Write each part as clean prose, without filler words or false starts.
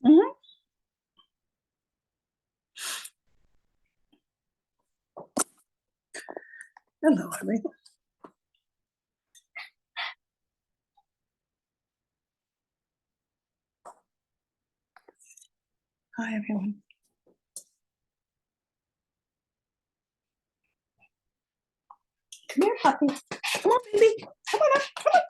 Mm-hmm. Hello, everyone. Hi, everyone. Come here, puppy. Come on, baby. Come on up. Come on.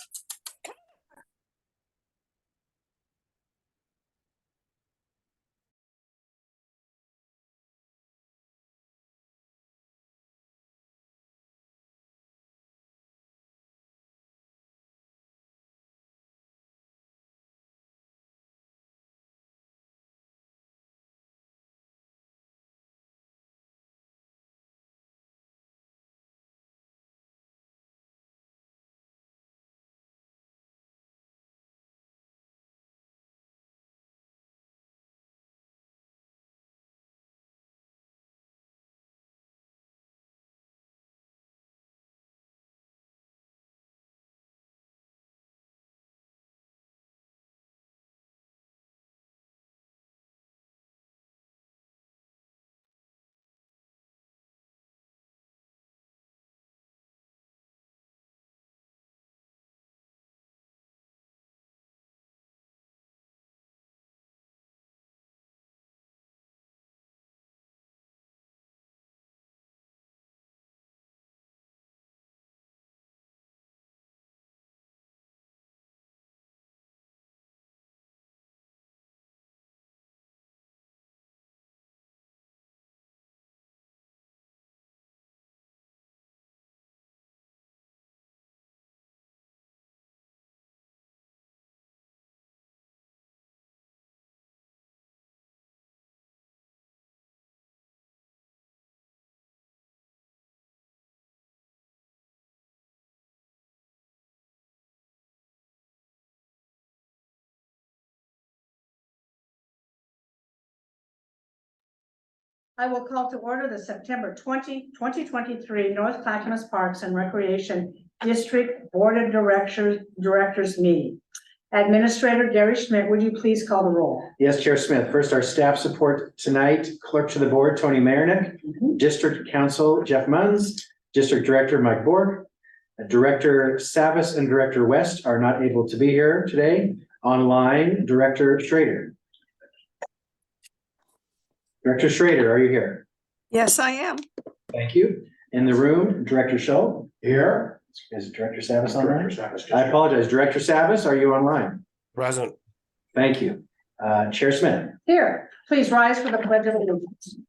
I will call to order the September 2023 North Clackamas Parks and Recreation District Board of Directors meeting. Administrator Gary Schmidt, would you please call the roll? Yes, Chair Smith. First, our staff support tonight, Clerk to the Board, Tony Marinick, District Council, Jeff Munns, District Director, Mike Borg, Director Savas and Director West are not able to be here today. Online, Director Schrader. Director Schrader, are you here? Yes, I am. Thank you. In the room, Director Schull. Here. Is Director Savas online? I apologize. Director Savas, are you online? Present. Thank you. Chair Smith. Here, please rise for the Pledge of Allegiance.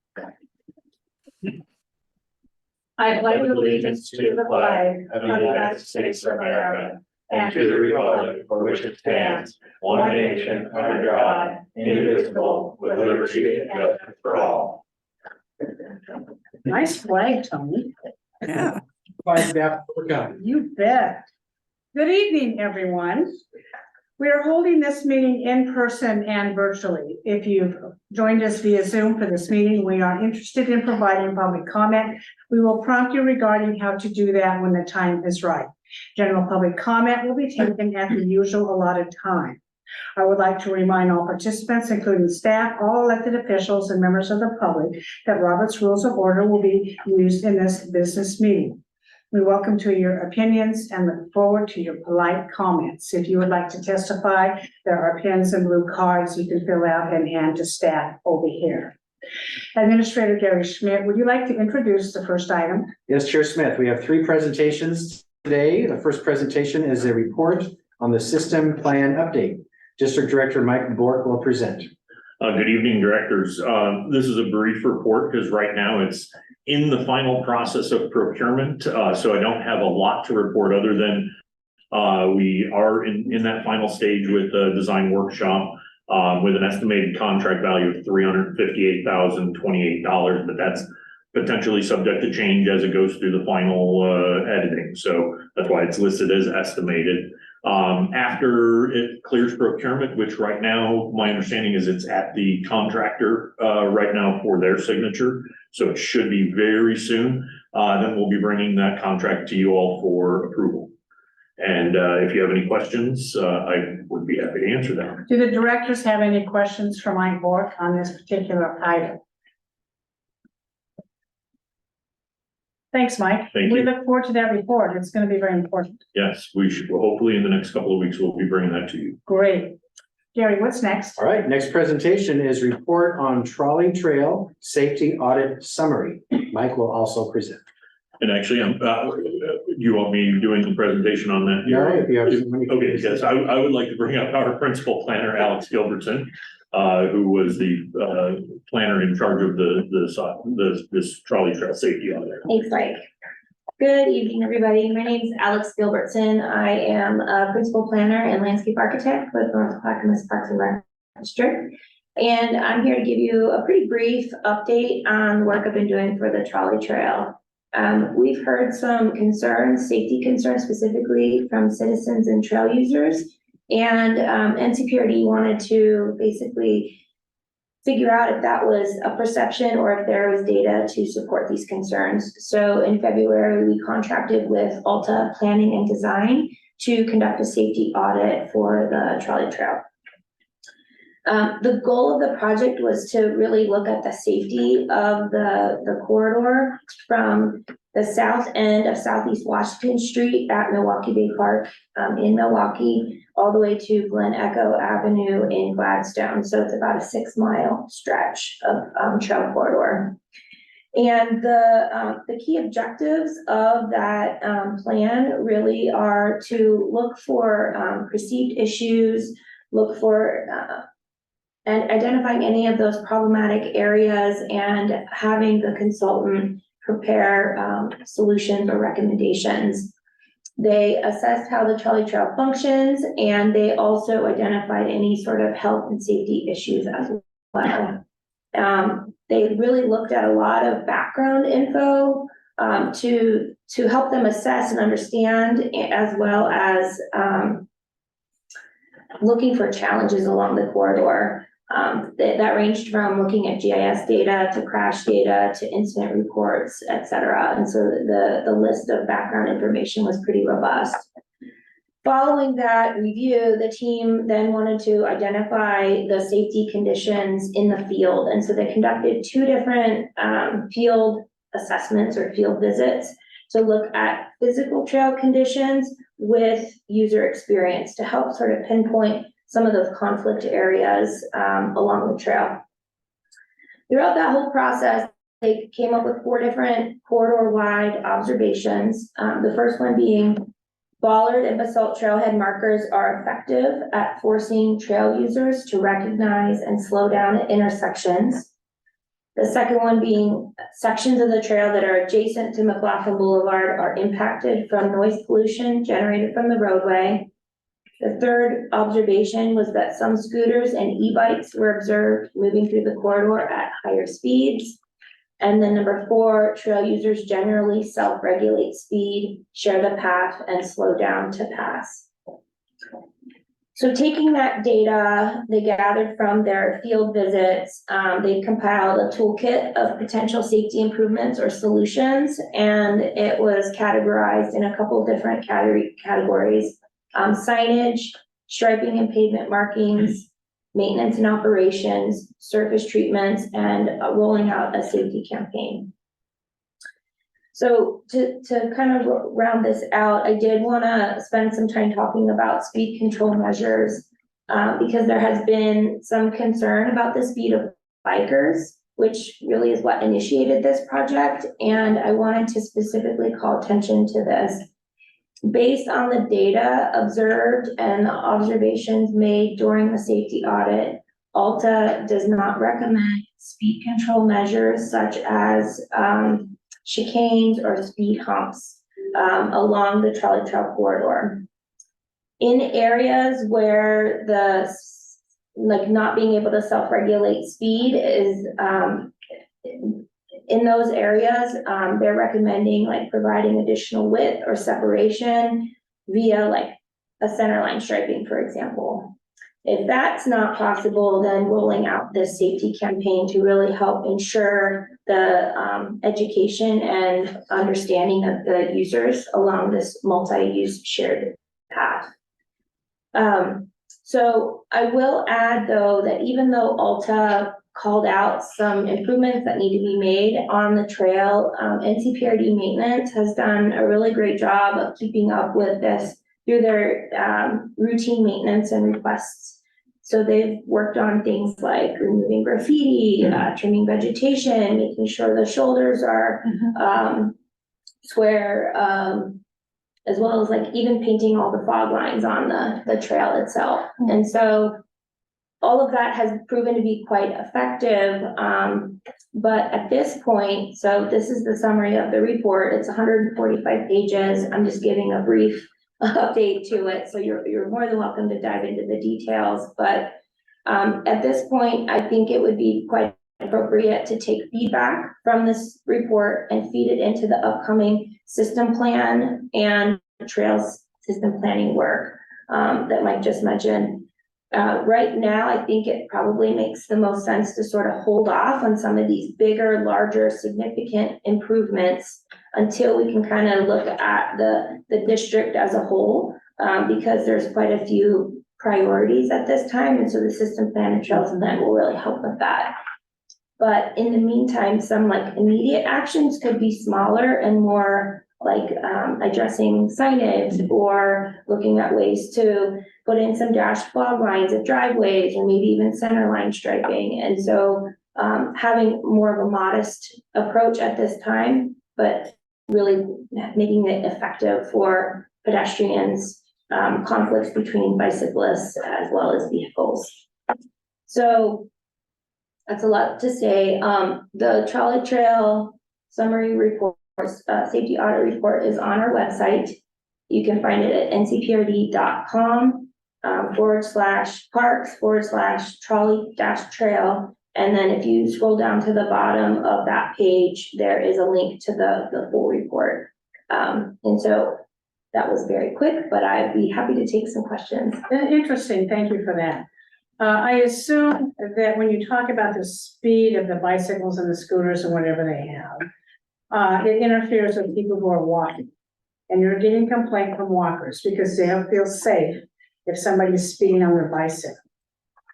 I pledge allegiance to the flag of the United States of America and to the republic for which it stands, one nation under God, indivisible, with liberty and justice for all. Nice flag, Tony. Yeah. You bet. Good evening, everyone. We are holding this meeting in person and virtually. If you've joined us via Zoom for this meeting, we are interested in providing public comment. We will prompt you regarding how to do that when the time is right. General public comment will be taken at the usual allotted time. I would like to remind all participants, including staff, all elected officials, and members of the public, that Robert's Rules of Order will be used in this business meeting. We welcome to your opinions and look forward to your polite comments. If you would like to testify, there are pens and blue cards you can fill out and hand to staff over here. Administrator Gary Schmidt, would you like to introduce the first item? Yes, Chair Smith. We have 3 presentations today. The first presentation is a report on the system plan update. District Director Mike Bork will present. Good evening, directors. This is a brief report because right now it's in the final process of procurement. So I don't have a lot to report other than we are in that final stage with the design workshop. with an estimated contract value of $358,028, but that's potentially subject to change as it goes through the final editing. So that's why it's listed as estimated. After it clears procurement, which right now, my understanding is it's at the contractor right now for their signature. So it should be very soon. Then we'll be bringing that contract to you all for approval. And if you have any questions, I would be happy to answer them. Do the directors have any questions for Mike Bork on this particular item? Thanks, Mike. Thank We you. look forward to that report. It's going to be very important. Yes, we should, well, hopefully in the next couple of weeks, we'll be bringing that to you. Great. Gary, what's next? All right, next presentation is report on trolley trail safety audit summary. Mike will also present. And actually, you want me doing the presentation on that? No, if you have. Okay, yes, I would like to bring up our principal planner, Alex Gilbertson, who was the planner in charge of this trolley trail safety audit. Thanks, Mike. Good evening, everybody. My name is Alex Gilbertson. I am a principal planner and landscape architect with North Clackamas Parks and Rec District. And I'm here to give you a pretty brief update on the work I've been doing for the trolley trail. We've heard some concerns, safety concerns specifically from citizens and trail users. And NCPRD wanted to basically figure out if that was a perception or if there was data to support these concerns. So in February, we contracted with Alta Planning and Design to conduct a safety audit for the trolley trail. The goal of the project was to really look at the safety of the corridor from the south end of Southeast Washington Street at Milwaukee Bay Park in Milwaukee, all the way to Glen Echo Avenue in Gladstone. So it's about a 6-mile stretch of trail corridor. And the key objectives of that plan really are to look for perceived issues, look for and identifying any of those problematic areas and having the consultant prepare solutions or recommendations. They assessed how the trolley trail functions, and they also identified any sort of health and safety issues as well. They really looked at a lot of background info to help them assess and understand, as well as looking for challenges along the corridor. That ranged from looking at GIS data to crash data to incident reports, et cetera. And so the list of background information was pretty robust. Following that review, the team then wanted to identify the safety conditions in the field. And so they conducted 2 different field assessments or field visits to look at physical trail conditions with user experience to help sort of pinpoint some of those conflict areas along the trail. Throughout that whole process, they came up with 4 different corridor-wide observations. The first one being bollard and basalt trailhead markers are effective at forcing trail users to recognize and slow down at intersections. The second one being sections of the trail that are adjacent to McLaughlin Boulevard are impacted from noise pollution generated from the roadway. The third observation was that some scooters and e-bikes were observed moving through the corridor at higher speeds. And then number 4, trail users generally self-regulate speed, share the path, and slow down to pass. So taking that data they gathered from their field visits, they compiled a toolkit of potential safety improvements or solutions, and it was categorized in a couple of different categories. Signage, striping and pavement markings, maintenance and operations, surface treatments, and rolling out a safety campaign. So to kind of round this out, I did want to spend some time talking about speed control measures because there has been some concern about the speed of bikers, which really is what initiated this project. And I wanted to specifically call attention to this. Based on the data observed and the observations made during the safety audit, Alta does not recommend speed control measures such as chicanes or speed humps along the trolley trail corridor. In areas where the like not being able to self-regulate speed is, in those areas, they're recommending like providing additional width or separation via like a center line striping, for example. If that's not possible, then rolling out this safety campaign to really help ensure the education and understanding of the users along this multi-use shared path. So I will add though, that even though Alta called out some improvements that need to be made on the trail, NCPRD maintenance has done a really great job of keeping up with this through their routine maintenance and requests. So they've worked on things like removing graffiti, trimming vegetation, making sure the shoulders are square, as well as like even painting all the fog lines on the trail itself. And so all of that has proven to be quite effective. But at this point, so this is the summary of the report. It's 145 pages. I'm just giving a brief update to it. So you're more than welcome to dive into the details. But at this point, I think it would be quite appropriate to take feedback from this report and feed it into the upcoming system plan and trails system planning work that Mike just mentioned. Right now, I think it probably makes the most sense to sort of hold off on some of these bigger, larger, significant improvements until we can kind of look at the district as a whole, because there's quite a few priorities at this time. And so the system plan and trails event will really help with that. But in the meantime, some like immediate actions could be smaller and more like addressing signage or looking at ways to put in some dash fog lines at driveways or maybe even center line striping. And so having more of a modest approach at this time, but really making it effective for pedestrians, conflicts between bicyclists as well as vehicles. So that's a lot to say. The trolley trail summary report, safety audit report is on our website. You can find it at ncprd.com /parks/trolley-trail. And then if you scroll down to the bottom of that page, there is a link to the full report. And so that was very quick, but I'd be happy to take some questions. Interesting, thank you for that. I assume that when you talk about the speed of the bicycles and the scooters and whatever they have, it interferes with people who are walking. And you're getting complaint from walkers because they don't feel safe if somebody's speeding on their bicycle.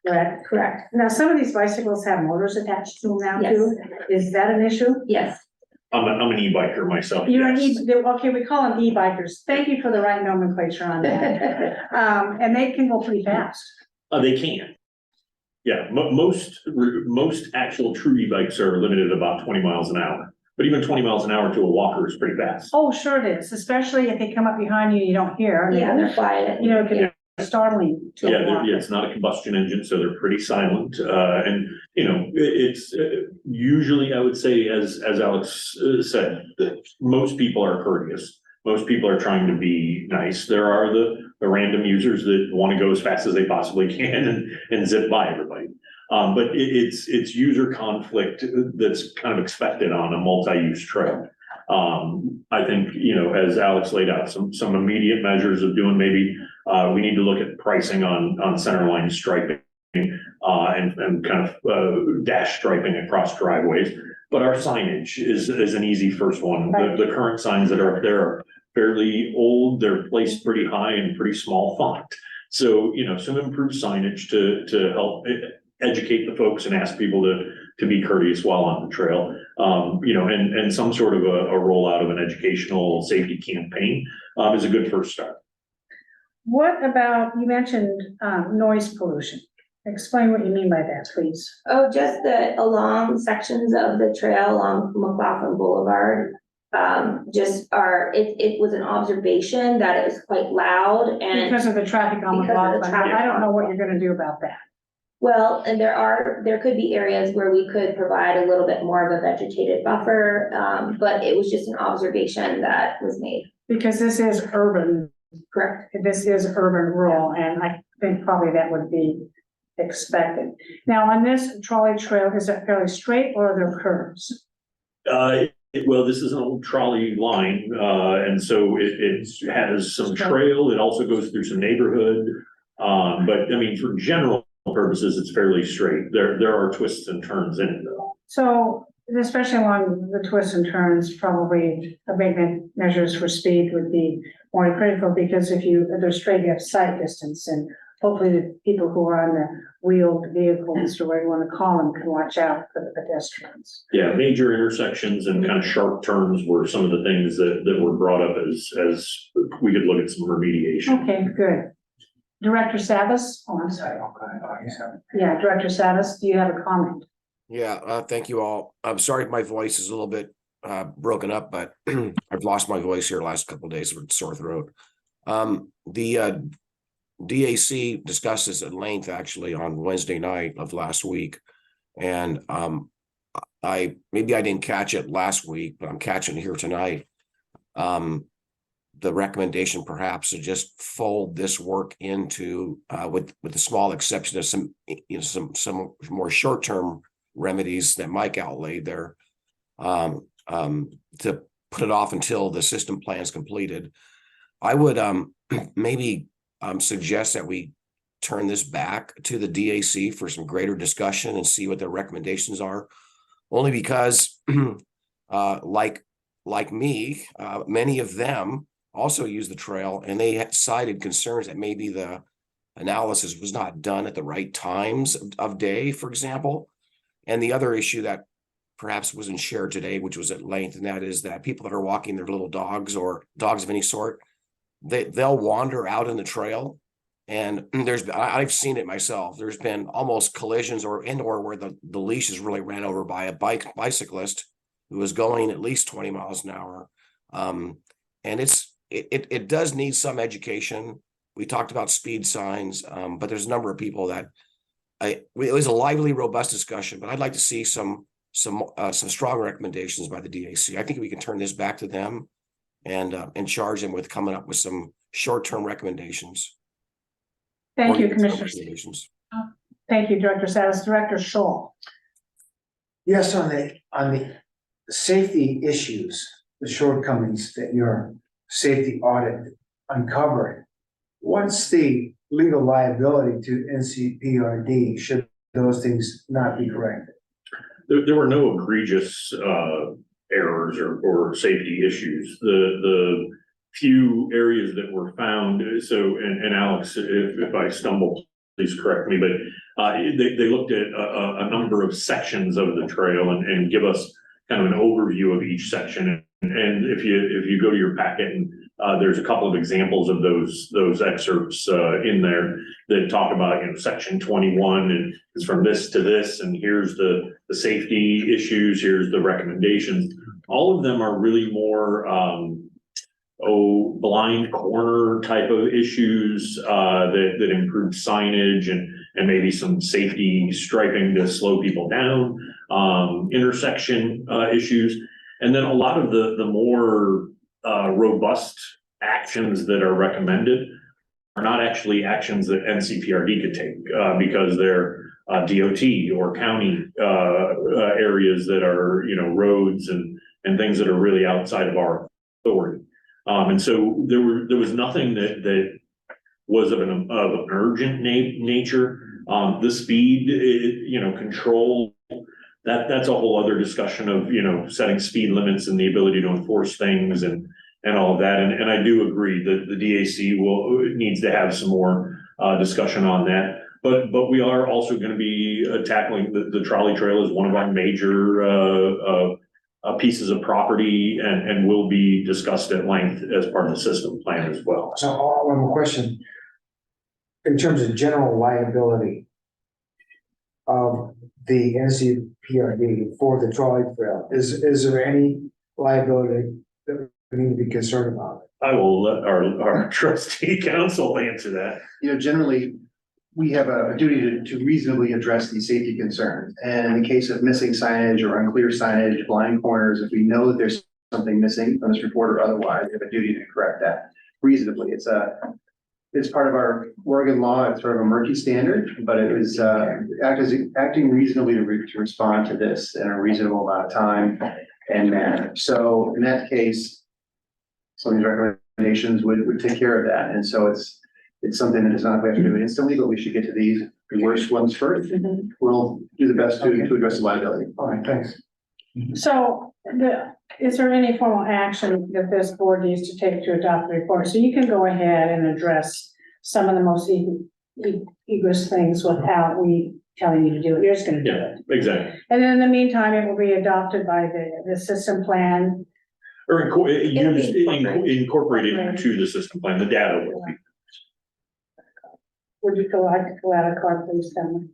Correct? Correct. Now, some of these bicycles have motors attached to them now Yes. too. Is that an issue? Yes. I'm an e-biker myself. You're yes. okay, we call them e-bikers. Thank you for the right nomenclature on that. And they can go pretty fast. They can. Yeah, most actual true e-bikes are limited about 20 miles an hour. But even 20 miles an hour to a walker is pretty fast. Oh, sure it is, especially if they come up behind you and you don't hear. Yeah, they're quiet. You know, it can be startling to a Yeah, walker. it's not a combustion engine, so they're pretty silent. And, you know, it's usually, I would say, as Alex said, that most people are courteous. Most people are trying to be nice. There are the random users that want to go as fast as they possibly can and zip by everybody. But it's user conflict that's kind of expected on a multi-use trail. I think, you know, as Alex laid out, some immediate measures of doing maybe, we need to look at pricing on centerline striping, and kind of, dash striping across driveways. But our signage is an easy first one. The current signs that are up there are fairly old. They're placed pretty high and pretty small font. So, you know, some improved signage to help educate the folks and ask people to be courteous while on the trail. You know, and some sort of a rollout of an educational safety campaign is a good first start. What about, you mentioned noise pollution. Explain what you mean by that, please. Oh, just that along sections of the trail along McLaughlin Boulevard, it was an observation that it was quite loud and. Because of the traffic on Because of the McLaughlin. traffic I don't on know what you're gonna do about that. Well, and there could be areas where we could provide a little bit more of a vegetated buffer, but it was just an observation that was made. Because this is urban. Correct. This is urban rural, and I think probably that would be expected. Now, on this trolley trail, is it fairly straight or are there curves? Well, this is an old trolley line, and so it has some trail. It also goes through some neighborhood. But I mean, for general purposes, it's fairly straight. There are twists and turns in it though. So especially along the twists and turns, probably abatement measures for speed would be more critical because if they're straight, you have sight distance and hopefully the people who are on the wheeled vehicles or whatever you want to call them can watch out for the pedestrians. Yeah, major intersections and kind of sharp turns were some of the things that were brought up as we could look at some remediation. Okay, good. Director Savas? Oh, I'm sorry. Yeah, Director Savas, do you have a comment? Yeah, thank you all. I'm sorry if my voice is a little bit broken up, but I've lost my voice here the last couple of days with sore throat. The DAC discussed this at length actually on Wednesday night of last week. And maybe I didn't catch it last week, but I'm catching it here tonight. The recommendation perhaps to just fold this work into with the small exception of some more short-term remedies that Mike outlaid there, to put it off until the system plan is completed. I would maybe suggest that we turn this back to the DAC for some greater discussion and see what their recommendations are. Only because, like me, many of them also use the trail, and they had cited concerns that maybe the analysis was not done at the right times of day, for example. And the other issue that perhaps wasn't shared today, which was at length, and that is that people that are walking their little dogs or dogs of any sort, they'll wander out in the trail. And I've seen it myself. There's been almost collisions or where the leash is really ran over by a bicyclist who was going at least 20 miles an hour. And it does need some education. We talked about speed signs, but there's a number of people that it was a lively, robust discussion, but I'd like to see some strong recommendations by the DAC. I think we can turn this back to them and charge them with coming up with some short-term recommendations. Thank you, Commissioner. Thank you, Director Savas. Director Scholl. Yes, on the safety issues, the shortcomings that your safety audit uncovered, what's the legal liability to NCPRD should those things not be corrected? There were no egregious errors or safety issues. The few areas that were found, and Alex, if I stumble, please correct me, but they looked at a number of sections of the trail and give us kind of an overview of each section. And if you go to your packet, and there's a couple of examples of those excerpts in there that talk about, section 21 and it's from this to this, and here's the safety issues, here's the recommendations. All of them are really more blind corner type of issues that improve signage and maybe some safety striping to slow people down, intersection issues. And then a lot of the more robust actions that are recommended are not actually actions that NCPRD could take because they're DOT or county areas that are, roads and things that are really outside of our authority. And so there was nothing that was of an urgent nature. The speed, control, that's a whole other discussion of, setting speed limits and the ability to enforce things and all of that. And I do agree that the DAC needs to have some more discussion on that. But we are also going to be tackling the trolley trail as one of our major pieces of property and will be discussed at length as part of the system plan as well. So one more question. In terms of general liability of the NCPRD for the trolley trail, is there any liability that we need to be concerned about? I will let our trustee council answer that. Generally, we have a duty to reasonably address these safety concerns. And in the case of missing signage or unclear signage, blind corners, if we know that there's something missing from this report or otherwise, we have a duty to correct that reasonably. It's it's part of our Oregon law. It's sort of a murky standard, but it was, acting reasonably to respond to this in a reasonable amount of time and manner. So in that case, some of these recommendations would take care of that. And so it's something that is not, we have to do it instantly, but we should get to these worst ones first. We'll do the best to address the liability. All right, thanks. So is there any formal action that this board needs to take to adopt the report? So you can go ahead and address some of the most egregious things without me telling you to do it. You're just gonna do Yeah, it. exactly. And then in the meantime, it will be adopted by the system plan. Or It'll be incorporated into the system plan, the data will be. Would you like to fill out a card, please, Thelma?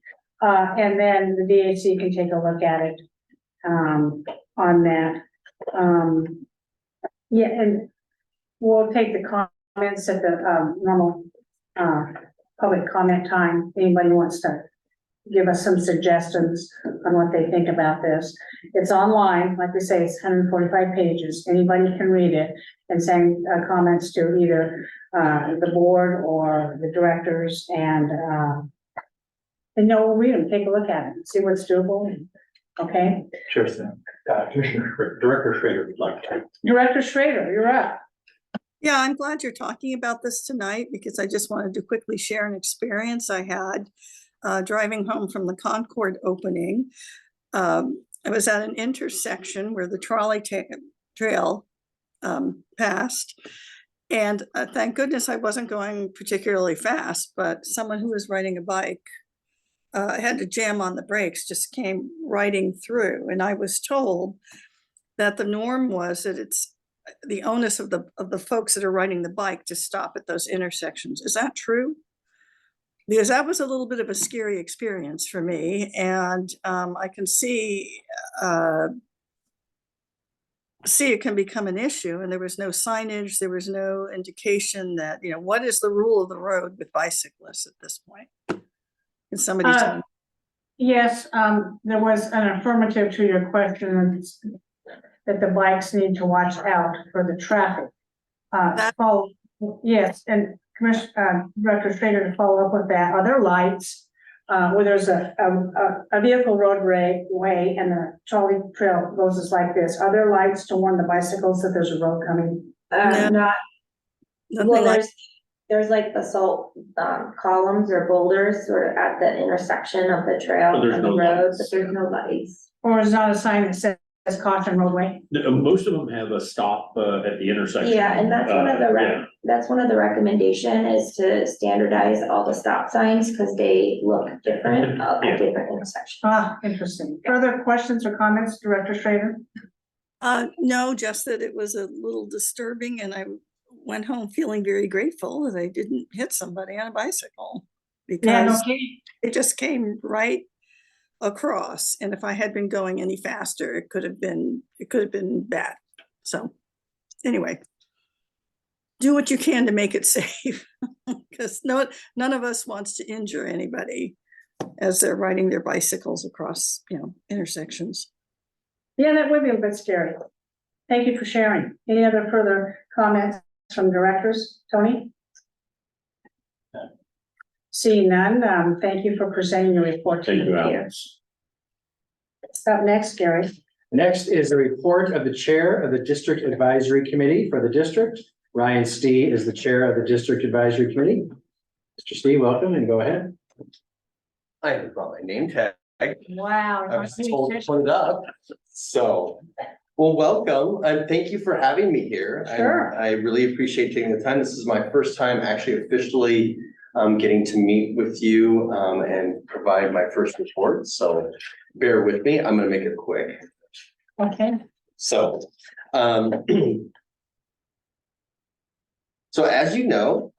And then the DAC can take a look at it, on that. Yeah, and we'll take the comments at the, normal, public comment time. Anybody wants to give us some suggestions on what they think about this. It's online, like we say, it's 145 pages. Anybody can read it and send comments to either the board or the directors, and we'll read them, take a look at it, see what's doable. Okay, Sure thing. Director Schrader would like to. Director Schrader, you're up. Yeah, I'm glad you're talking about this tonight because I just wanted to quickly share an experience I had driving home from the Concord opening. I was at an intersection where the trolley trail passed. And thank goodness I wasn't going particularly fast, but someone who was riding a bike had to jam on the brakes, just came riding through. And I was told that the norm was that it's the onus of the folks that are riding the bike to stop at those intersections. Is that true? Because that was a little bit of a scary experience for me. And I can see it can become an issue, and there was no signage, there was no indication that, what is the rule of the road with bicyclists at this point? Can somebody tell me? Yes, there was an affirmative to your question that the bikes need to watch out for the traffic. Yes, and Director Schrader, to follow up with that, are there lights where there's a vehicle roadway and the trolley trail goes is like this? Are there lights to warn the bicycles that there's a road coming? Not, Nothing well, like- there's like basalt columns or boulders sort of at the intersection of the trail But there's and the no road, lights. but there's no lights. Or is not a sign that says caution roadway? Most of them have a stop at the intersection. Yeah, and that's one of the Yeah. that's one of the recommendation is to standardize all the stop signs because they look different at different intersections. Interesting. Further questions or comments, Director Schrader? No, just that it was a little disturbing, and I went home feeling very grateful that I didn't hit somebody on a bicycle because it just came right across. And if I had been going any faster, it could have been bad. So anyway, do what you can to make it safe because none of us wants to injure anybody as they're riding their bicycles across, intersections. Yeah, that would be a bit scary. Thank you for sharing. Any other further comments from directors? Tony? Seeing none, thank you for presenting your report. Thank you, Alex. Up next, Gary. Next is the report of the Chair of the District Advisory Committee for the district. Ryan Stee is the Chair of the District Advisory Committee. Mr. Stee, welcome and go ahead. I haven't brought my name tag. Wow. I was told to put it up. So, well, welcome and thank you for having me here. Sure. I really appreciate taking the time. This is my first time actually officially getting to meet with you and provide my first report. So bear with me. I'm going to make it quick. Okay. So, so as you know,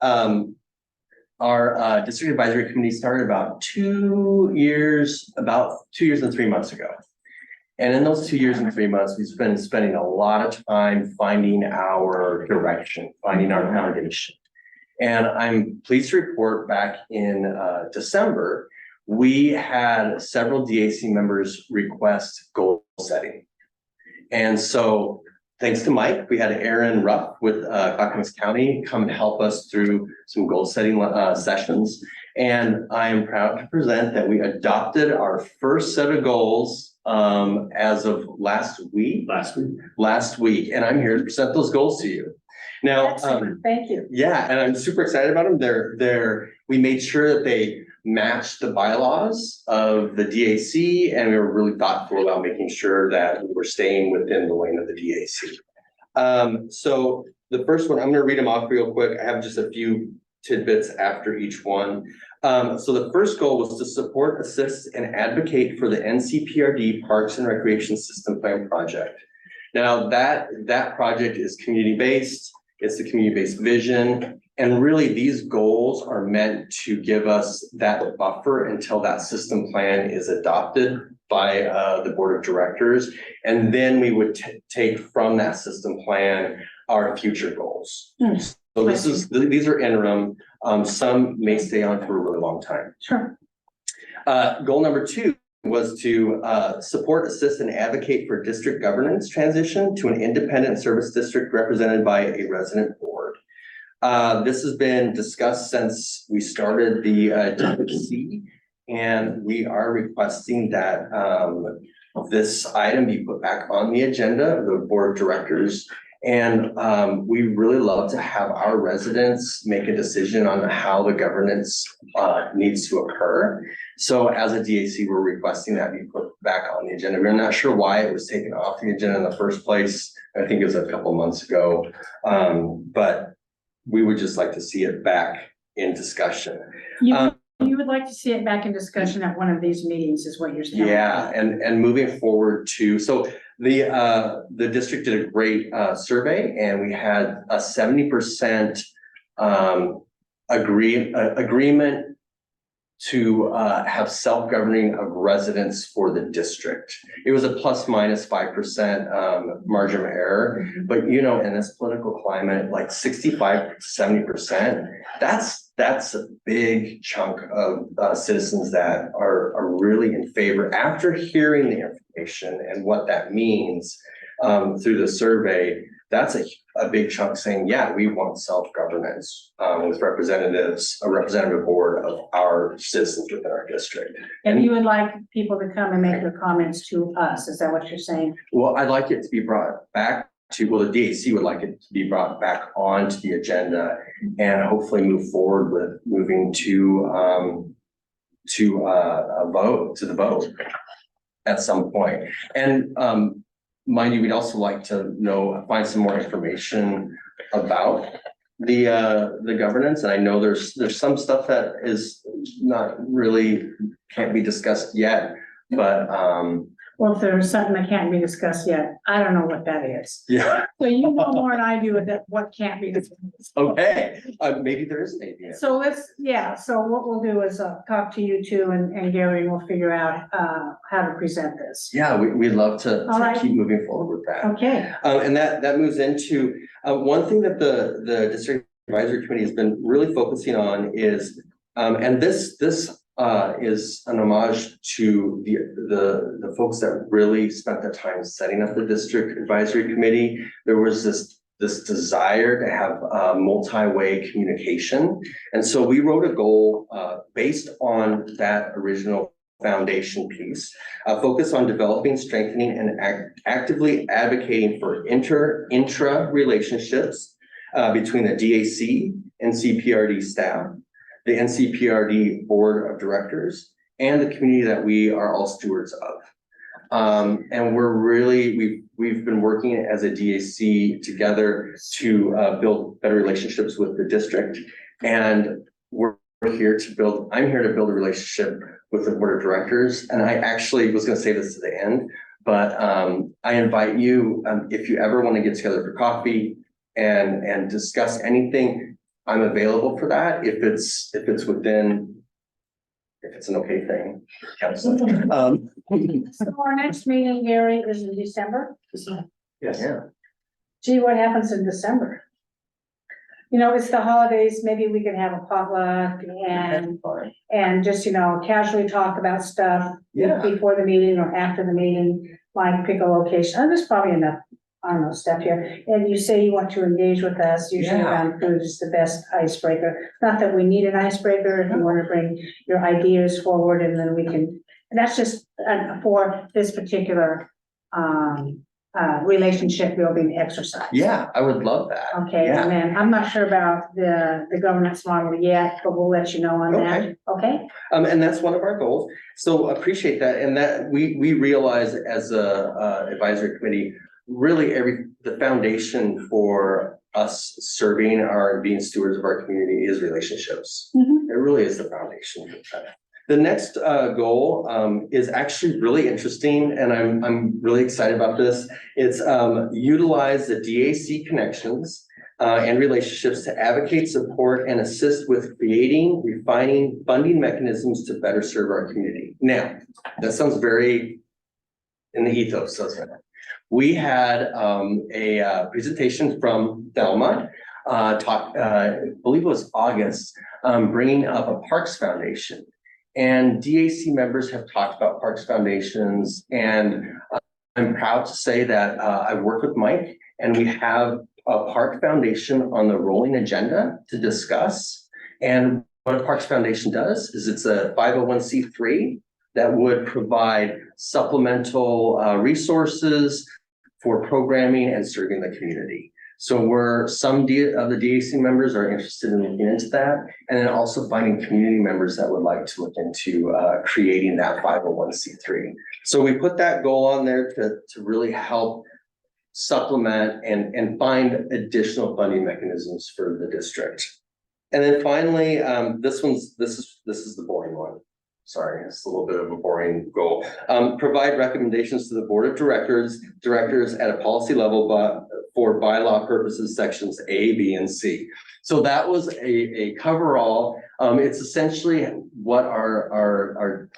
our district advisory committee started about 2 years and 3 months ago. And in those 2 years and 3 months, we've been spending a lot of time finding our direction, finding our foundation. And I'm pleased to report back in December, we had several DAC members request goal setting. And so thanks to Mike, we had Aaron Ruff with Clackamas County come and help us through some goal setting sessions. And I am proud to present that we adopted our first set of goals as of last week. And I'm here to present those goals to you. Now, Excellent. Thank you. yeah, and I'm super excited about them. We made sure that they matched the bylaws of the DAC, and we were really thoughtful about making sure that we were staying within the lane of the DAC. So the first one, I'm gonna read them off real quick. I have just a few tidbits after each one. So the first goal was to support, assist, and advocate for the NCPRD Parks and Recreation System Plan project. Now that project is community-based, it's the community-based vision, and really these goals are meant to give us that buffer until that system plan is adopted by the board of directors. And then we would take from that system plan our future goals. So these are interim. Some may stay on for a really long time. Sure. Goal number 2 was to support, assist, and advocate for district governance transition to an independent service district represented by a resident board. This has been discussed since we started the DPC, and we are requesting that this item be put back on the agenda of the board of directors. And we really love to have our residents make a decision on how the governance needs to occur. So as a DAC, we're requesting that be put back on the agenda. We're not sure why it was taken off the agenda in the first place. I think it was a couple of months ago, but we would just like to see it back in discussion. You would like to see it back in discussion at one of these meetings is what you're saying? Yeah, and moving forward to, so the district did a great survey, and we had a 70% agreement to have self-governing of residents for the district. It was a plus minus 5% margin of error, but you know, in this political climate, like 65 to 70%, that's a big chunk of citizens that are really in favor after hearing the information and what that means through the survey. That's a big chunk saying, yeah, we want self-governance with representatives, a representative board of our citizens within our district. And you would like people to come and make their comments to us, is that what you're saying? Well, I'd like it to be brought back to, well, the DAC would like it to be brought back onto the agenda and hopefully move forward with moving to the vote at some point. And mind you, we'd also like to find some more information about the governance. And I know there's some stuff that is not really, can't be discussed yet, but well, if there's something that can't be discussed yet, I don't know what that is. yeah. So you know more than I do with that, what can't be discussed. Okay, maybe there is an idea. So so what we'll do is talk to you two and Gary, and we'll figure out how to present this. Yeah, we'd love to All right. keep moving forward with that. Okay. And that moves into one thing that the district advisory committee has been really focusing on is, and this is an homage to the folks that really spent the time setting up the district advisory committee. There was this desire to have multi-way communication. And so we wrote a goal based on that original foundation piece, focus on developing, strengthening, and actively advocating for intra relationships between the DAC and NCPRD staff, the NCPRD board of directors, and the community that we are all stewards of. And we've been working as a DAC together to build better relationships with the district. And I'm here to build a relationship with the board of directors. And I actually was going to say this to the end, but I invite you, if you ever want to get together for coffee and discuss anything, I'm available for that if it's an okay thing. So our next meeting, Gary, is in December. Yes. Yeah. Gee, what happens in December? You know, it's the holidays, maybe we can have a potluck and just, casually talk about stuff Yeah. before the meeting or after the meeting, like pick a location. There's probably enough I don't know, stuff here, and you say you want to engage with us, usually Yeah. around food is the best icebreaker. Not that we need an icebreaker, if you want to bring your ideas forward, and then we can, and that's just for this particular relationship building exercise. Yeah, I would love that. Okay, Yeah. and then I'm not sure about the governance model yet, but we'll let you know on that, okay? And that's one of our goals. So appreciate that. And that we realize as a advisory committee, really the foundation for us serving and being stewards of our community is relationships. Mhm. It really is the foundation. The next goal is actually really interesting, and I'm really excited about this. It's utilize the DAC connections and relationships to advocate, support, and assist with creating, refining funding mechanisms to better serve our community. Now, that sounds very in the ethos, doesn't it? We had a presentation from Thelma, I believe it was August, bringing up a Parks Foundation. And DAC members have talked about Parks Foundations, and I'm proud to say that I've worked with Mike, and we have a Park Foundation on the rolling agenda to discuss. And what a Parks Foundation does is it's a 501c3 that would provide supplemental resources for programming and serving the community. So some of the DAC members are interested in looking into that, and then also finding community members that would like to look into creating that 501c3. So we put that goal on there to really help supplement and find additional funding mechanisms for the district. And then finally, this is the boring one. Sorry, it's a little bit of a boring goal. Provide recommendations to the board of directors at a policy level, but for bylaw purposes, sections A, B, and C. So that was a coverall. It's essentially what our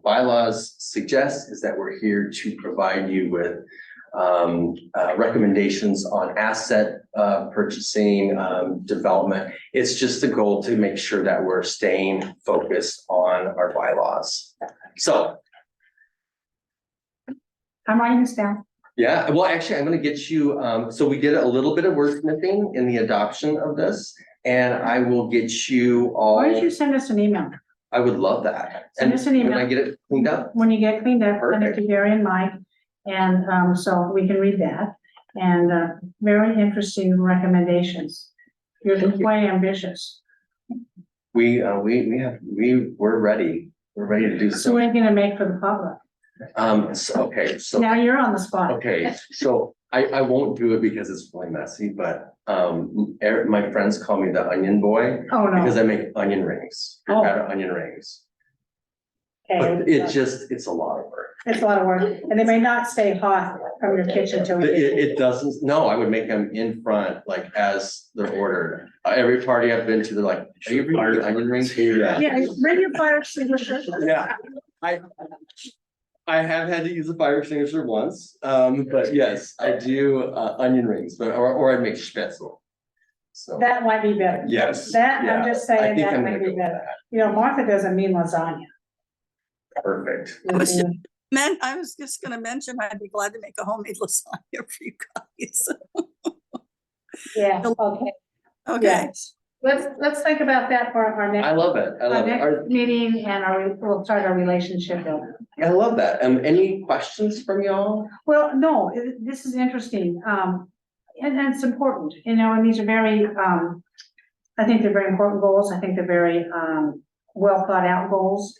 bylaws suggest is that we're here to provide you with recommendations on asset purchasing, development. It's just the goal to make sure that we're staying focused on our bylaws. So. I'm writing this down. Yeah, well, actually, I'm gonna get you, so we did a little bit of wordsmithing in the adoption of this, and I will get you all. Why don't you send us an email? I would love that. Send us an email. When I get it cleaned up. When you get cleaned up, send it Perfect. to Gary and Mike, and so we can read that. And very interesting recommendations. You're quite ambitious. We're ready. We're ready to do So so. what are you gonna make for the public? So. Now you're on the spot. Okay, so I won't do it because it's really messy, but my friends call me the onion boy Oh, no. because I make onion rings, Oh. out of onion rings. Okay, But it's a lot of work. it's a lot of work, and they may not stay hot from your kitchen till we get It doesn't, no, I would make them in front, like as they're ordered. Every party I've been to, they're like, are you bringing the onion rings here? Yeah, bring your fire extinguisher. Yeah, I have had to use a fire extinguisher once, but yes, I do onion rings, but or I'd make spätzle. So, That might be better. yes. That, yeah, I'm just I saying, think that I'm might gonna be go with better. that. You know, Martha doesn't mean lasagna. Perfect. I was just gonna mention, I'd be glad to make a homemade lasagna for you guys. Yeah, okay, Okay, yes. Let's think about that for our I next, love it. I our love it. next meeting, and we'll start our relationship building. I love that. Any questions from y'all? Well, no, this is interesting, and it's important, you know, and these are very, I think they're very important goals. I think they're very, well thought out goals.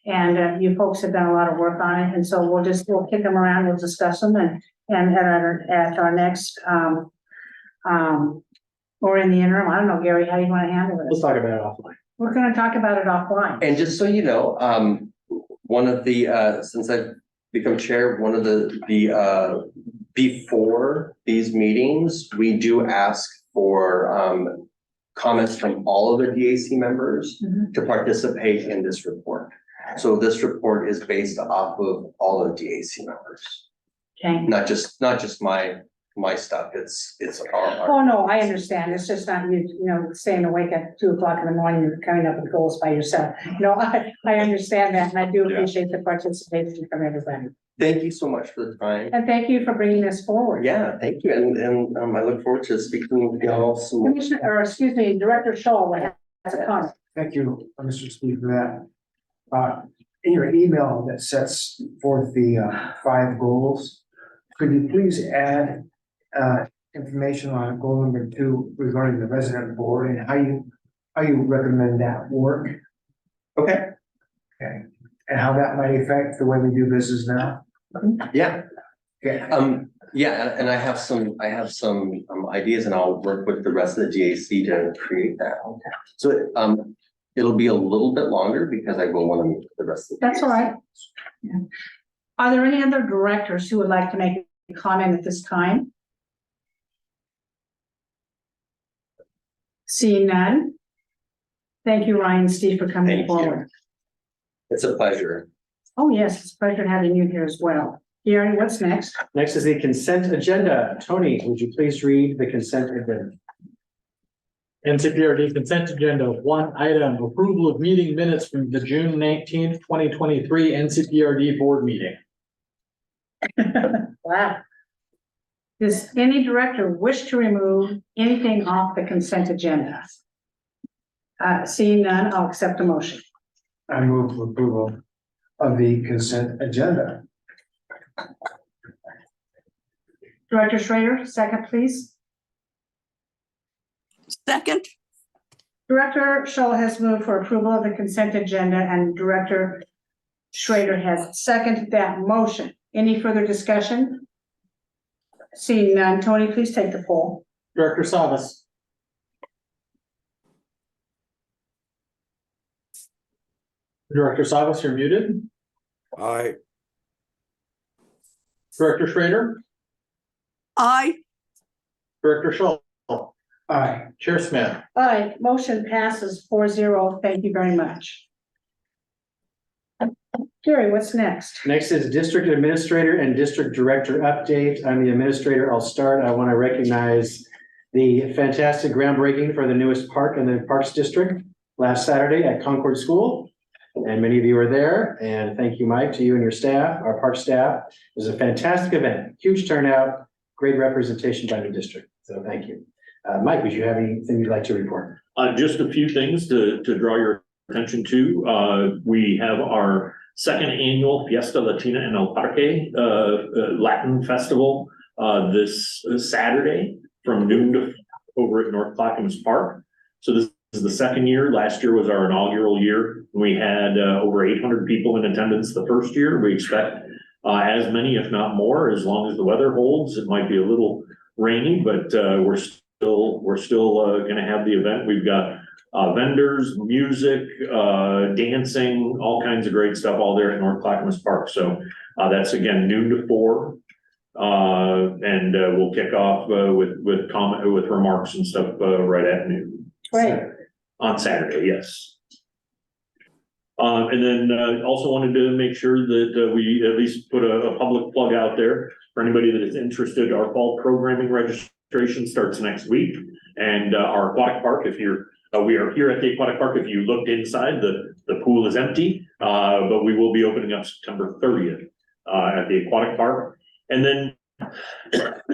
And, you folks have done a lot of work on it, and so we'll kick them around, we'll discuss them, and at our next, or in the interim, I don't know, Gary, how do you want to handle Let's this? talk about it offline. We're gonna talk about it offline. And just so you know, one of the, since I've become chair, one of the before these meetings, we do ask for comments from all of the DAC members Mhm. to participate in this report. So this report is based off of all of the DAC members, Okay. not just my stuff. It's our. Oh, no, I understand. It's just not you know, staying awake at 2:00 in the morning and coming up with goals by yourself. No, I understand that, and I do Yeah. appreciate the participation from everybody. Thank you so much for the time. And thank you for bringing this forward. Yeah, thank you. And I look forward to speaking with y'all some more. Commissioner, or excuse me, Director Scholl has a comment. Thank you, Mr. Speaker, for that. In your email that sets forth the 5 goals, could you please add information on goal number 2 regarding the resident board and how you recommend that work? Okay. Okay, and how that might affect the way we do business now? Yeah. Okay. Yeah, and I have some ideas, and I'll work with the rest of the GAC to create that. So it'll be a little bit longer because I will want to meet with the rest of the. That's all right. Yeah. Are there any other directors who would like to make a comment at this time? Seeing none. Thank you, Ryan and Steve, for coming Thank you. forward. It's a pleasure. Oh, yes, it's a pleasure having you here as well. Gary, what's next? Next is the consent agenda. Tony, would you please read the consent agenda? NCPRD consent agenda, 1 item, approval of meeting minutes from the June 19th, 2023 NCPRD board meeting. Wow. Does any director wish to remove anything off the consent agenda? Seeing none, I'll accept a motion. I move for approval of the consent agenda. Director Schrader, second, please. Second, Director Scholl has moved for approval of the consent agenda and Director Schrader has seconded that motion. Any further discussion? Seeing none, Tony, please take the poll. Director Savas. Director Savas, you're muted. Aye. Director Schrader, aye. Director Scholl, Aye. Chair Smith. Aye, motion passes 4-0. Thank you very much. Gary, what's next? Next is district administrator and district director update. I'm the administrator. I'll start. I want to recognize the fantastic groundbreaking for the newest park in the Parks District last Saturday at Concord School. And many of you were there. And thank you, Mike, to you and your staff, our park staff. It was a fantastic event, huge turnout, great representation by the district. So thank you. Mike, would you have anything you'd like to report? Just a few things to draw your attention to. We have our second annual Fiesta Latina en el Parque Latin Festival this Saturday from noon to over at North Clackamas Park. So this is the second year. Last year was our inaugural year. We had over 800 people in attendance the first year. We expect as many, if not more, as long as the weather holds. It might be a little rainy, but we're still going to have the event. We've got vendors, music, dancing, all kinds of great stuff all there at North Clackamas Park. So that's again noon to 4. And we'll kick off with remarks and stuff right at noon. Great. On Saturday, yes. And then also wanted to make sure that we at least put a public plug out there for anybody that is interested. Our fall programming registration starts next week, and our aquatic park, if you're we are here at the aquatic park. If you looked inside, the pool is empty, but we will be opening up September 30th at the aquatic park. And then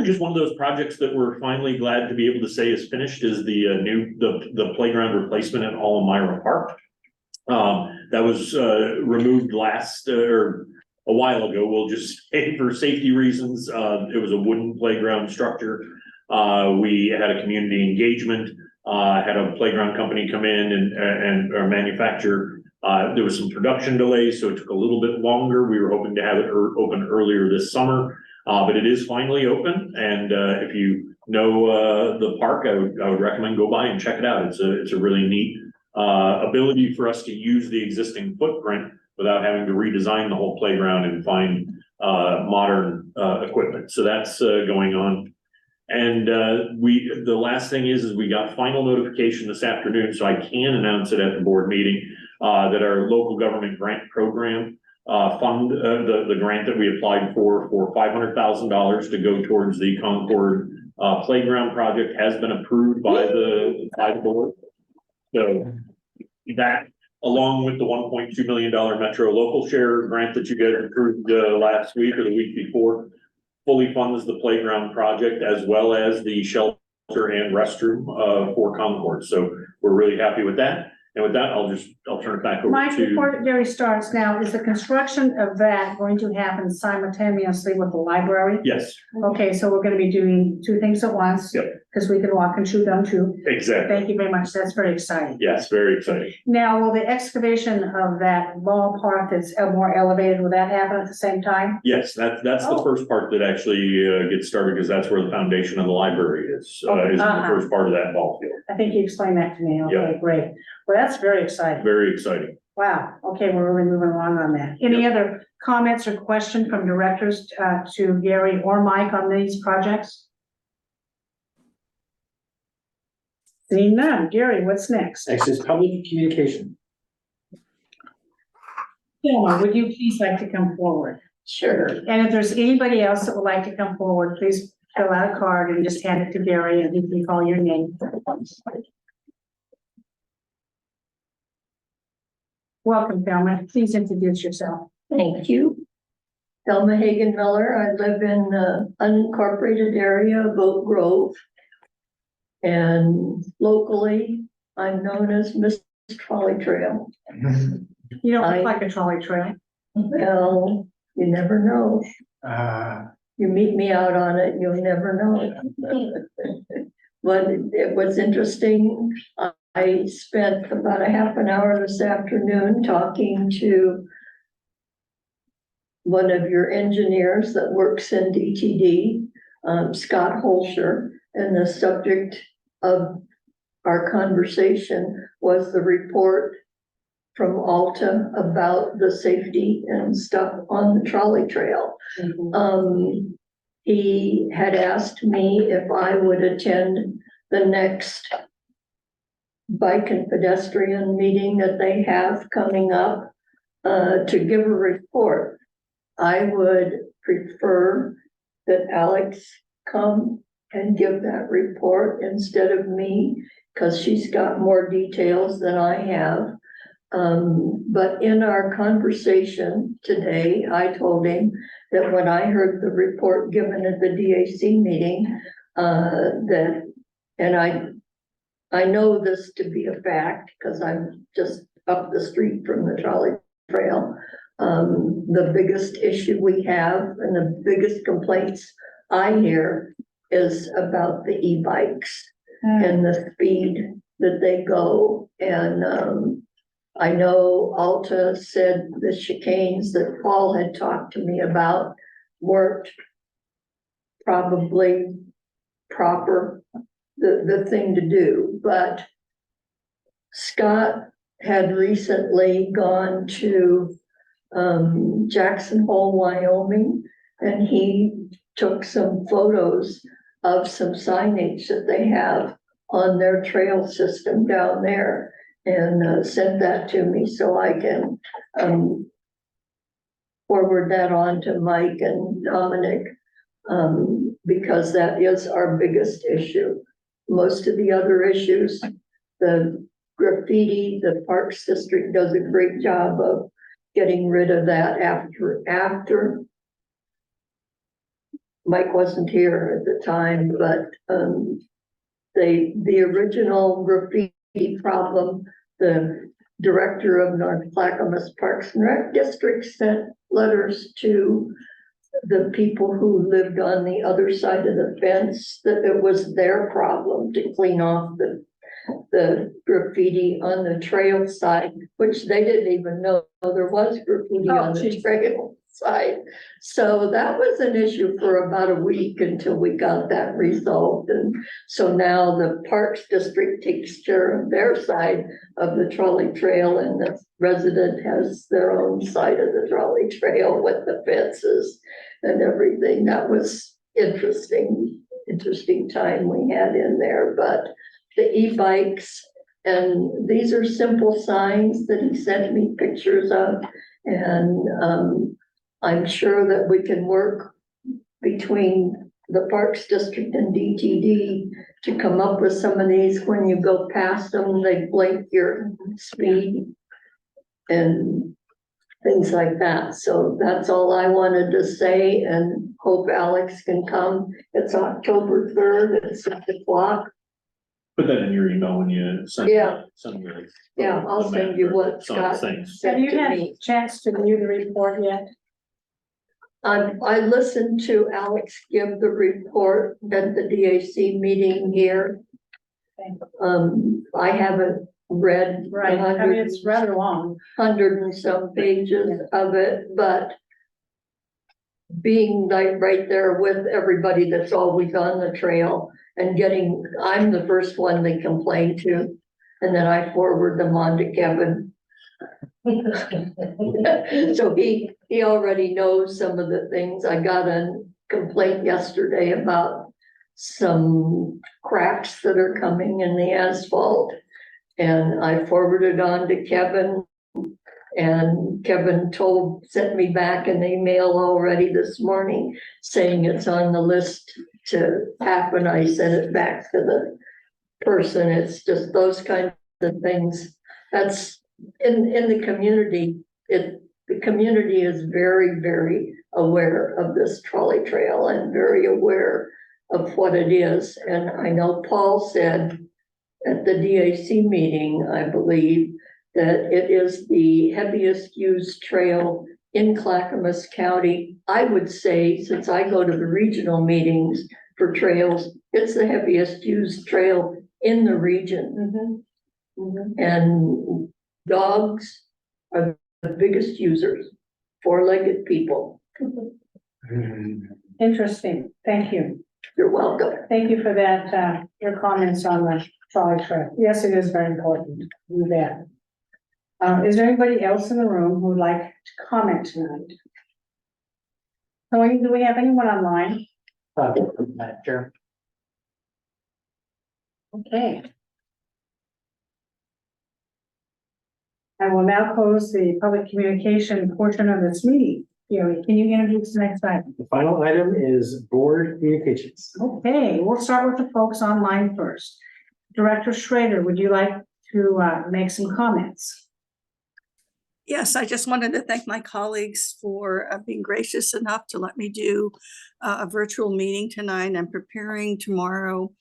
just one of those projects that we're finally glad to be able to say is finished is the playground replacement at Almira Park. That was removed or a while ago. We'll just say for safety reasons. It was a wooden playground structure. We had a community engagement. Had a playground company come in and manufacture. There was some production delays, so it took a little bit longer. We were hoping to have it open earlier this summer, but it is finally open. And if you know the park, I would recommend go by and check it out. It's a really neat ability for us to use the existing footprint without having to redesign the whole playground and find modern equipment. So that's going on. And the last thing is we got final notification this afternoon, so I can announce it at the board meeting, that our local government grant program fund, the grant that we applied for $500,000 to go towards the Concord playground project has been approved by the board. So that along with the $1.2 million Metro local share grant that you guys approved last week or the week before, fully funds the playground project as well as the shelter and restroom for Concord. So we're really happy with that. And with that, I'll turn it back over Mike, to. before Gary starts now, is the construction of that going to happen simultaneously with the library? Yes, Okay, so we're gonna be doing two things at once. Yep. Because we can walk and chew gum too. exactly. Thank you very much. That's very exciting. Yes, very exciting. Now, will the excavation of that ballpark that's more elevated, will that happen at the same time? Yes, that's the Oh. first part that actually gets started because that's where the foundation of the library is in the Uh-huh. first part of that ball field. I think you explained that to me. Okay, Yeah. great. Well, that's very exciting. Very exciting. Wow. Okay, we're really moving along on that. Any other comments or questions from directors to Gary or Mike on these projects? Seeing none. Gary, what's next? Next is public communication. Thelma, would you please like to come forward? Sure. And if there's anybody else that would like to come forward, please fill out a card and just hand it to Gary and he can call your name. Welcome, Thelma. Please introduce yourself. Thank you. Thelma Hagan Miller. I live in the unincorporated area of Oak Grove. And locally, I'm known as Miss Trolley Trail. You don't look like a trolley trail. Well, you never know. You meet me out on it, you'll never know. But it was interesting. I spent about a half an hour this afternoon talking to one of your engineers that works in DTD, Scott Holscher, and the subject of our conversation was the report from Alta about the safety and stuff on the trolley trail. He had asked me if I would attend the next bike and pedestrian meeting that they have coming up to give a report. I would prefer that Alex come and give that report instead of me, because she's got more details than I have. But in our conversation today, I told him that when I heard the report given at the DAC meeting, and I know this to be a fact because I'm just up the street from the trolley trail. The biggest issue we have and the biggest complaints I hear is about the e-bikes and the speed that they go. And I know Alta said the chicanes that Paul had talked to me about weren't probably proper, the thing to do, but Scott had recently gone to Jackson Hole, Wyoming, and he took some photos of some signage that they have on their trail system down there and sent that to me so I can forward that on to Mike and Dominic, because that is our biggest issue. Most of the other issues, the graffiti, the Parks District does a great job of getting rid of that after Mike wasn't here at the time, but the original graffiti problem, the director of North Clackamas Parks and Rec District sent letters to the people who lived on the other side of the fence that it was their problem to clean off the graffiti on the trail side, which they didn't even know there was graffiti on the trail side. So that was an issue for about a week until we got that resolved. And so now the Parks District takes care of their side of the trolley trail, and the resident has their own side of the trolley trail with the fences and everything. That was interesting time we had in there. But the e-bikes, and these are simple signs that he sent me pictures of, and I'm sure that we can work between the Parks District and DTD to come up with some of these. When you go past them, they blink your speed and things like that. So that's all I wanted to say, and hope Alex can come. It's October 3rd at 6 o'clock. Put that in your email when you send. Yeah. Send me. Yeah, I'll send you what Some of the Scott things. Have sent you to had a me. chance to view the report yet? I listened to Alex give the report at the DAC meeting here. I haven't read. Right, I mean, it's rather long. 100 and some pages of it, but being like right there with everybody that's always on the trail and I'm the first one they complain to, and then I forward them on to Kevin. So he already knows some of the things. I got a complaint yesterday about some cracks that are coming in the asphalt. And I forwarded on to Kevin, and Kevin sent me back an email already this morning saying it's on the list to happen. I sent it back to the person. It's just those kinds of things. That's in the community. The community is very, very aware of this trolley trail and very aware of what it is. And I know Paul said at the DAC meeting, I believe, that it is the heaviest used trail in Clackamas County. I would say, since I go to the regional meetings for trails, it's the heaviest used trail in the region. And dogs are the biggest users, four-legged people. Interesting, thank you. You're welcome. Thank you for that, your comments on the trolley trail. Yes, it is very important to do that. Is there anybody else in the room who would like to comment tonight? Tony, do we have anyone online? Madam Chair. Okay. I will now close the public communication portion of this meeting. Gary, can you introduce the next item? The final item is board communications. Okay, we'll start with the folks online first. Director Schrader, would you like to make some comments? Yes, I just wanted to thank my colleagues for being gracious enough to let me do a virtual meeting tonight. I'm preparing tomorrow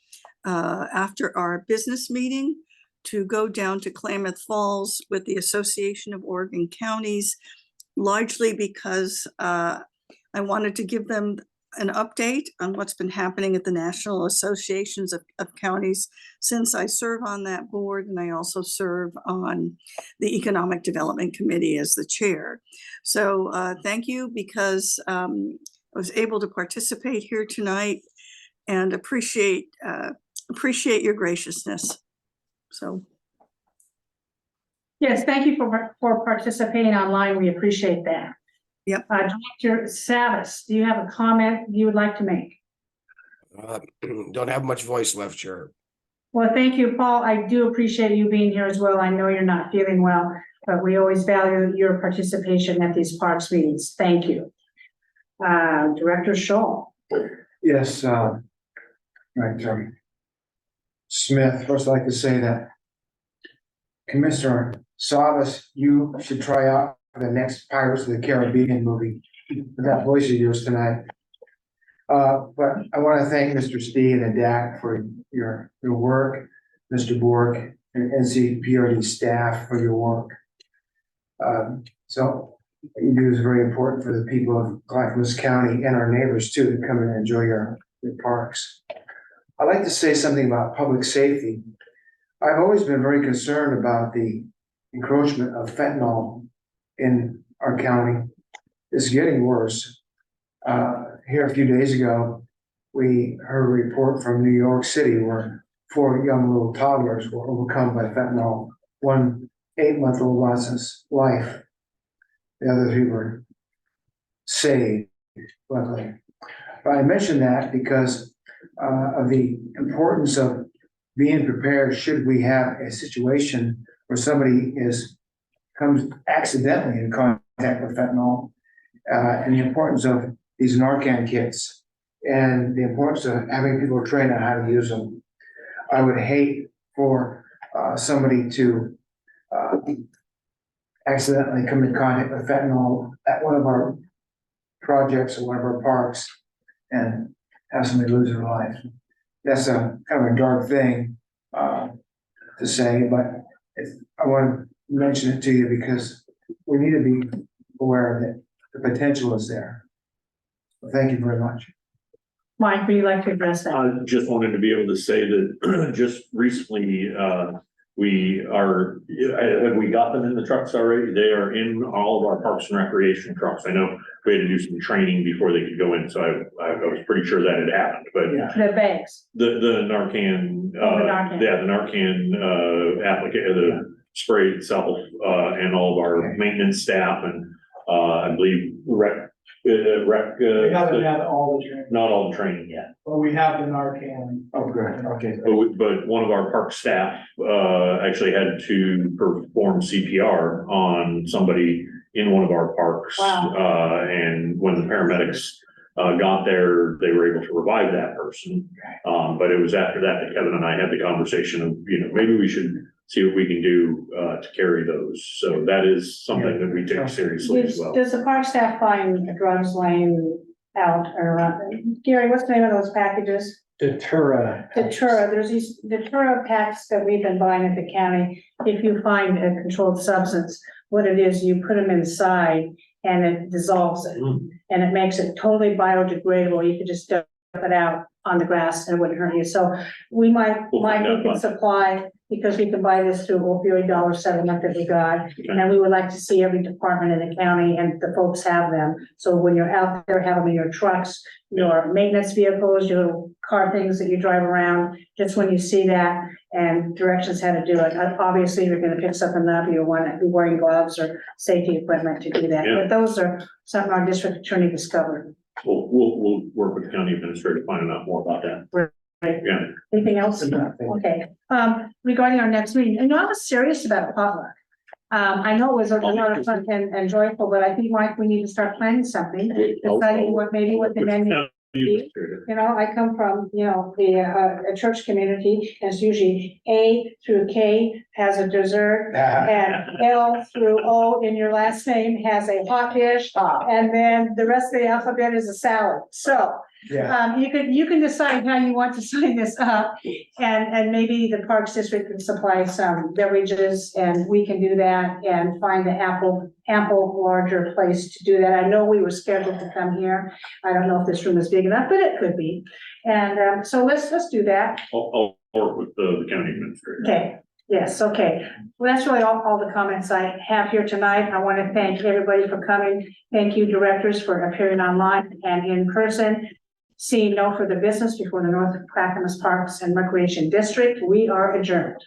after our business meeting to go down to Klamath Falls with the Association of Oregon Counties, largely because I wanted to give them an update on what's been happening at the National Associations of Counties since I serve on that board, and I also serve on the Economic Development Committee as the chair. So thank you, because I was able to participate here tonight and appreciate your graciousness. So. Yes, thank you for participating online. We appreciate that. Yep. Director Savas, do you have a comment you would like to make? Don't have much voice left, Chair. Well, thank you, Paul. I do appreciate you being here as well. I know you're not feeling well, but we always value your participation at these parks meetings. Thank you. Director Shaw. Yes, right, Smith, first I'd like to say that Commissioner Savas, you should try out for the next Pirates of the Caribbean movie with that voice of yours tonight. But I want to thank Mr. Steen and Dak for your work, Mr. Borg and NCPRD staff for your work. So what you do is very important for the people of Clackamas County and our neighbors too that come and enjoy your parks. I'd like to say something about public safety. I've always been very concerned about the encroachment of fentanyl in our county. It's getting worse. Here a few days ago, we heard a report from New York City where 4 young little toddlers were overcome by fentanyl. One 8-month-old lost his life. The other 3 were saved, luckily. But I mention that because of the importance of being prepared should we have a situation where somebody comes accidentally in contact with fentanyl, and the importance of these Narcan kits and the importance of having people trained on how to use them. I would hate for somebody to accidentally come in contact with fentanyl at one of our projects or one of our parks and have somebody lose their life. That's a kind of a dark thing, to say, but I want to mention it to you because we need to be aware that the potential is there. So thank you very much. Mike, would you like to address that? I just wanted to be able to say that just recently, we are, have we got them in the trucks already? They are in all of our parks and recreation trucks. I know we had to do some training before they could go in, so I was pretty sure that had happened, but The bags. the Narcan, The Narcan. yeah, the Narcan, the spray itself, and all of our maintenance staff and, I believe rec. We haven't had all the training, Not all the training yet. but we have the Narcan. Oh, good, okay. But one of our park staff, actually had to perform CPR on somebody in one of our parks. Wow. And when the paramedics, got there, they were able to revive that person. But it was after that Kevin and I had the conversation of, maybe we should see what we can do, to carry those. So that is something that we take seriously as well. Does the park staff find drugs laying out or around? Gary, what's the name of those packages? Deterra. Deterra, there's these Deterra packs that we've been buying at the county. If you find a controlled substance, what it is, you put them inside and it dissolves it. And it makes it totally biodegradable. You could just dump it out on the grass and it wouldn't hurt you. So we we can supply, because we can buy this through opioid dollar settlement that we got. And we would like to see every department in the county and the folks have them. So when you're out there, have them in your trucks, your maintenance vehicles, your car things that you drive around, just when you see that and directions how to do it. Obviously, you're gonna pick something up, you want to be wearing gloves or safety equipment to do that. Yeah. But those are something our district attorney discovered. We'll work with the county administrator to find out more about that. Right. Yeah. Anything else? Okay, regarding our next meeting, I was serious about potluck. I know it was a lot of fun and joyful, but I think, Mike, we need to start planning something, deciding what the menu. I come from, a church community, and it's usually A through K has a dessert, and L through O in your last name has a hot dish, and then the rest of the alphabet is a salad. So, you can decide how you want to sign this up, and maybe the Parks District can supply some beverages, and we can do that and find the ample larger place to do that. I know we were scheduled to come here. I don't know if this room is big enough, but it could be. And so let's do that. I'll work with the county administrator. Okay, yes, okay. Well, that's really all the comments I have here tonight. I want to thank everybody for coming. Thank you, directors, for appearing online and in person. Seeing no further business before the North Clackamas Parks and Recreation District, we are adjourned.